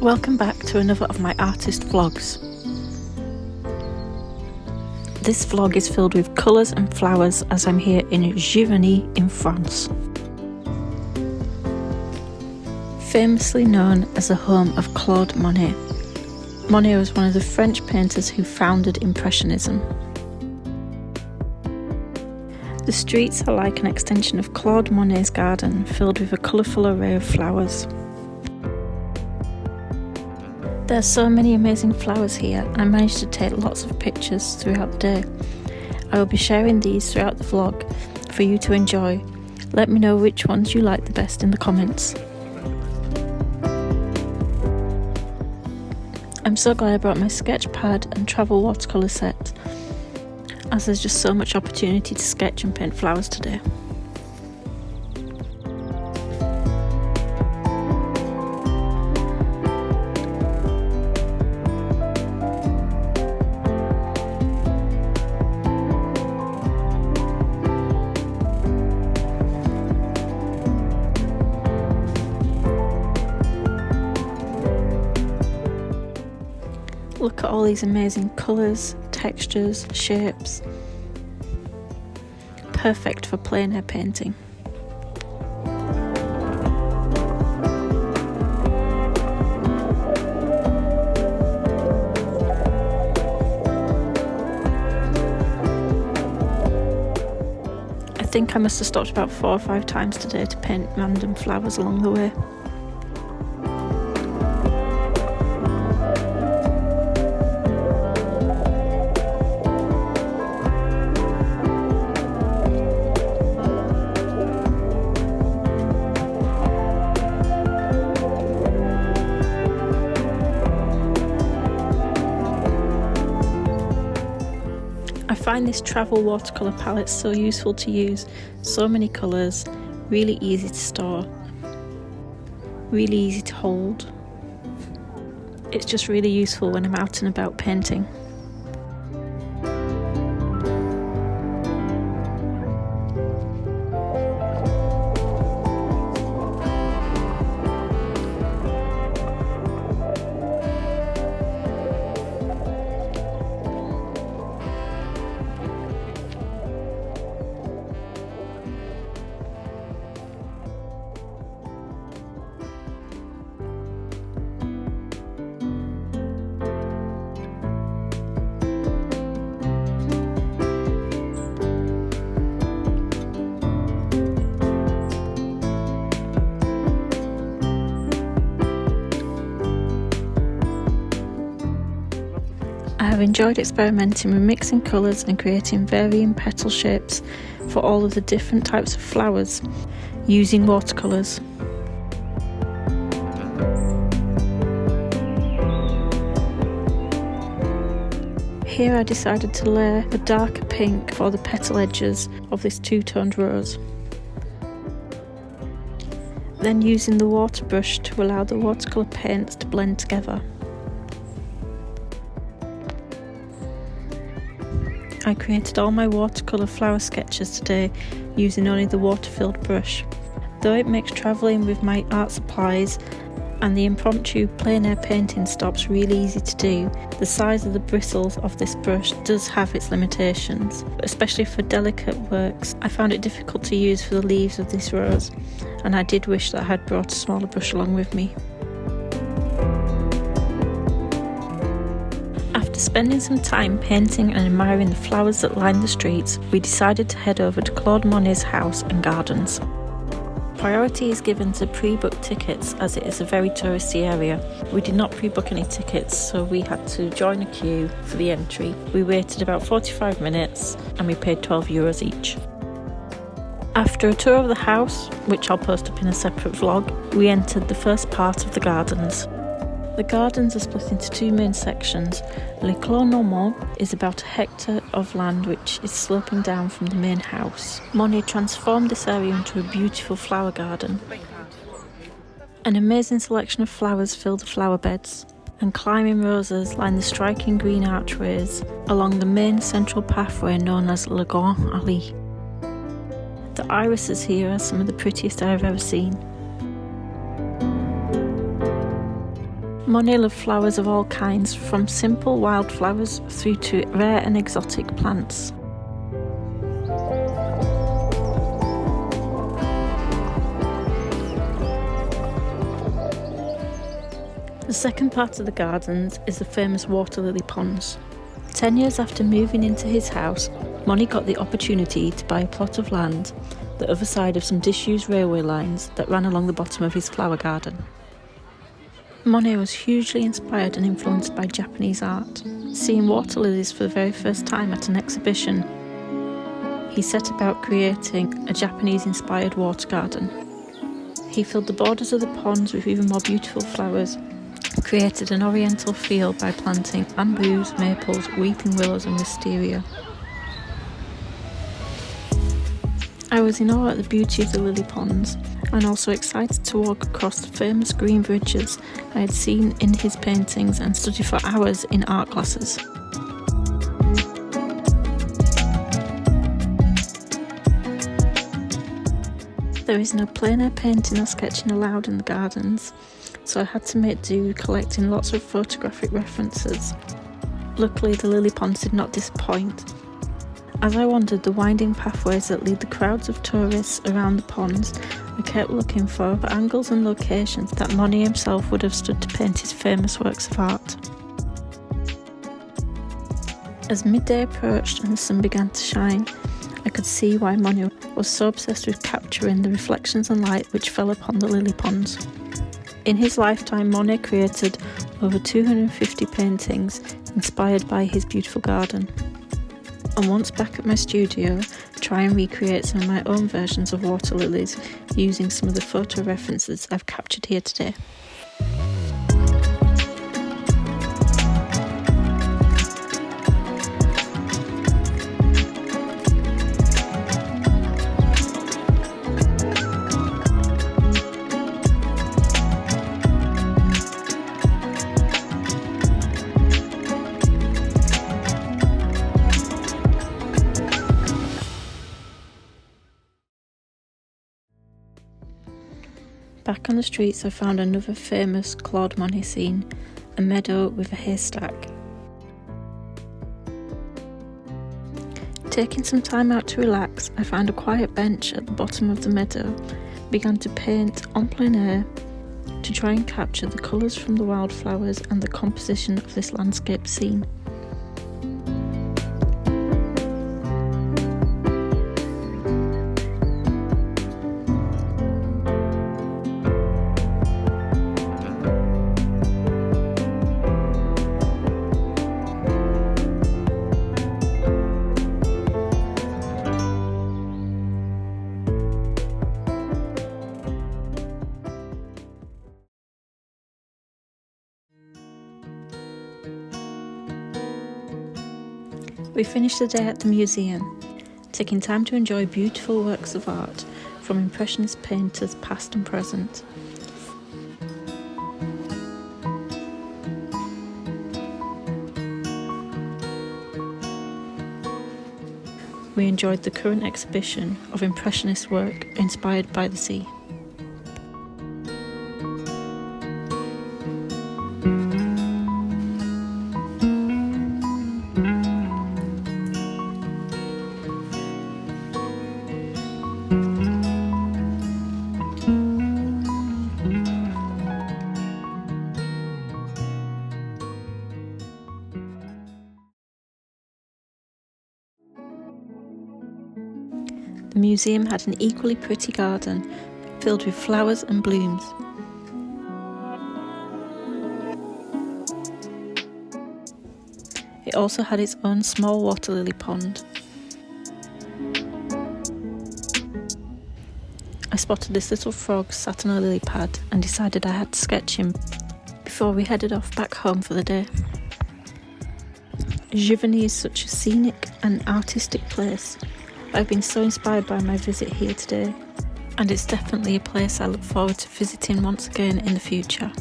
Welcome back to another of my artist vlogs. This vlog is filled with colours and flowers as I'm here in Giverny in France. Famously known as the home of Claude Monet. Monet was one of the French painters who founded Impressionism. The streets are like an extension of Claude Monet's garden, filled with a colourful array of flowers. There are so many amazing flowers here, and I managed to take lots of pictures throughout the day. I will be sharing these throughout the vlog for you to enjoy. Let me know which ones you like the best in the comments. I'm so glad I brought my sketch pad and travel watercolour set, as there's just so much opportunity to sketch and paint flowers today. Look at all these amazing colours, textures, shapes. Perfect for plein air painting. I think I must have stopped about 4 or 5 times today to paint random flowers along the way. I find this travel watercolour palette so useful to use, so many colours, really easy to store, really easy to hold. It's just really useful when I'm out and about painting. I have enjoyed experimenting with mixing colours and creating varying petal shapes for all of the different types of flowers using watercolours. Here I decided to layer a darker pink for the petal edges of this two-toned rose. Then using the waterbrush to allow the watercolour paints to blend together. I created all my watercolour flower sketches today using only the water-filled brush. Though it makes travelling with my art supplies and the impromptu plein air painting stops really easy to do, the size of the bristles of this brush does have its limitations, especially for delicate works. I found it difficult to use for the leaves of this rose, and I did wish that I had brought a smaller brush along with me. After spending some time painting and admiring the flowers that line the streets, we decided to head over to Claude Monet's house and gardens. Priority is given to pre-booked tickets as it is a very touristy area. We did not pre-book any tickets, so we had to join a queue for the entry. We waited about 45 minutes and we paid €12 each. After a tour of the house, which I'll post up in a separate vlog, we entered the first part of the gardens. The gardens are split into 2 main sections. Le Clos Normand is about a hectare of land which is sloping down from the main house. Monet transformed this area into a beautiful flower garden. An amazing selection of flowers fill the flower beds, and climbing roses line the striking green archways along the main central pathway known as Le Grand Allée. The irises here are some of the prettiest I've ever seen. Monet loved flowers of all kinds, from simple wildflowers through to rare and exotic plants. The second part of the gardens is the famous waterlily ponds. 10 years after moving into his house, Monet got the opportunity to buy a plot of land, the other side of some disused railway lines that ran along the bottom of his flower garden. Monet was hugely inspired and influenced by Japanese art. Seeing water lilies for the very first time at an exhibition, he set about creating a Japanese-inspired water garden. He filled the borders of the ponds with even more beautiful flowers, created an oriental feel by planting bamboos, maples, weeping willows and wisteria. I was in awe at the beauty of the lily ponds, and also excited to walk across the famous green bridges I had seen in his paintings and study for hours in art classes. There is no plein air painting or sketching allowed in the gardens, so I had to make do collecting lots of photographic references. Luckily, the lily ponds did not disappoint. As I wandered the winding pathways that lead the crowds of tourists around the ponds, I kept looking for angles and locations that Monet himself would have stood to paint his famous works of art. As midday approached and the sun began to shine, I could see why Monet was so obsessed with capturing the reflections and light which fell upon the lily ponds. In his lifetime, Monet created over 250 paintings inspired by his beautiful garden. And once back at my studio, try and recreate some of my own versions of water lilies using some of the photo references I've captured here today. Back on the streets, I found another famous Claude Monet scene, a meadow with a haystack. Taking some time out to relax, I found a quiet bench at the bottom of the meadow, began to paint en plein air to try and capture the colours from the wildflowers and the composition of this landscape scene. We finished the day at the museum, taking time to enjoy beautiful works of art from Impressionist painters past and present. We enjoyed the current exhibition of Impressionist work inspired by the sea. The museum had an equally pretty garden filled with flowers and blooms. It also had its own small water lily pond. I spotted this little frog sat on a lily pad and decided I had to sketch him before we headed off back home for the day. Giverny is such a scenic and artistic place. I've been so inspired by my visit here today, and it's definitely a place I look forward to visiting once again in the future.